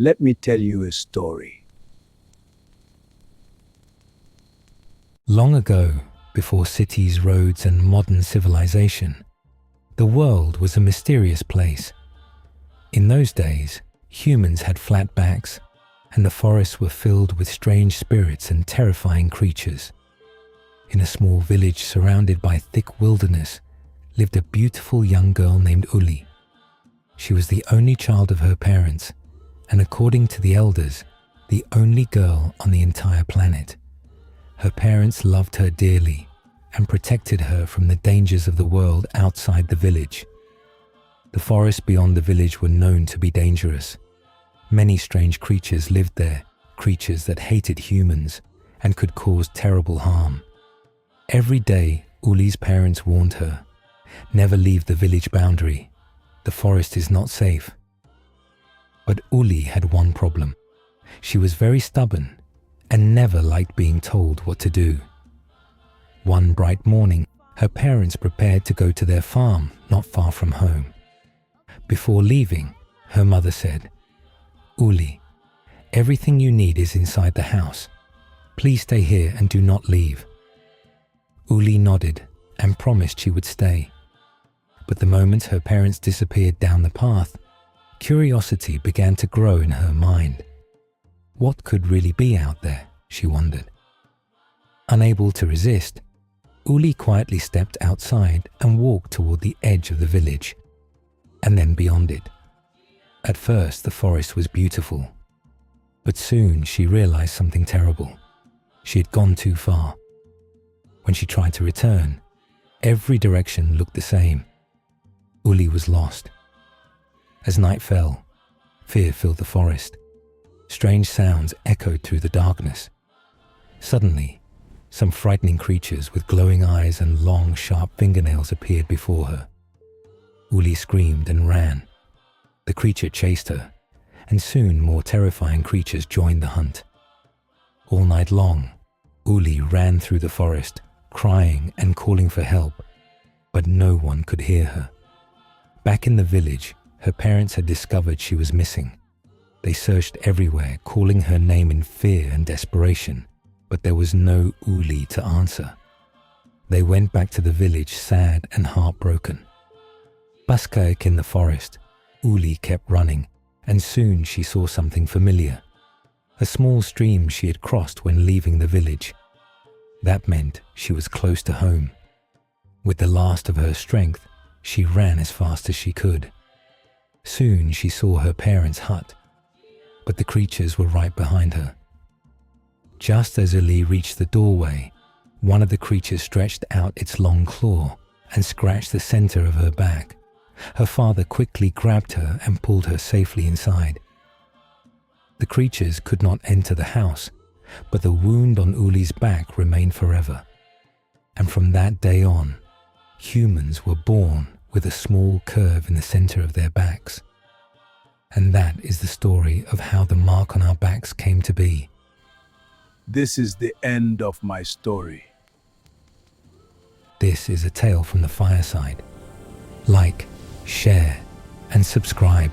Let me tell you a story. Long ago, before cities, roads, and modern civilization, the world was a mysterious place. In those days, humans had flat backs, and the forests were filled with strange spirits and terrifying creatures. In a small village surrounded by thick wilderness lived a beautiful young girl named Uli. She was the only child of her parents, and according to the elders, the only girl on the entire planet. Her parents loved her dearly and protected her from the dangers of the world outside the village. The forests beyond the village were known to be dangerous. Many strange creatures lived there, creatures that hated humans and could cause terrible harm. Every day, Uli's parents warned her, "Never leave the village boundary. The forest is not safe." But Uli had one problem. She was very stubborn and never liked being told what to do. One bright morning, her parents prepared to go to their farm not far from home. Before leaving, her mother said, "Uli, everything you need is inside the house. Please stay here and do not leave." Uli nodded and promised she would stay. But the moment her parents disappeared down the path, curiosity began to grow in her mind. What could really be out there, she wondered. Unable to resist, Uli quietly stepped outside and walked toward the edge of the village, and then beyond it. At first, the forest was beautiful, but soon she realized something terrible. She had gone too far. When she tried to return, every direction looked the same. Uli was lost. As night fell, fear filled the forest. Strange sounds echoed through the darkness. Suddenly, some frightening creatures with glowing eyes and long, sharp fingernails appeared before her. Uli screamed and ran. The creature chased her, and soon more terrifying creatures joined the hunt. All night long, Uli ran through the forest, crying and calling for help, but no one could hear her. Back in the village, her parents had discovered she was missing. They searched everywhere, calling her name in fear and desperation, but there was no Uli to answer. They went back to the village sad and heartbroken. Back in the forest, Uli kept running, and soon she saw something familiar. A small stream she had crossed when leaving the village. That meant she was close to home. With the last of her strength, she ran as fast as she could. Soon she saw her parents' hut, but the creatures were right behind her. Just as Uli reached the doorway, one of the creatures stretched out its long claw and scratched the center of her back. Her father quickly grabbed her and pulled her safely inside. The creatures could not enter the house, but the wound on Uli's back remained forever. And from that day on, humans were born with a small curve in the center of their backs. And that is the story of how the mark on our backs came to be. This is the end of my story. This is a tale from the fireside. Like, share, and subscribe.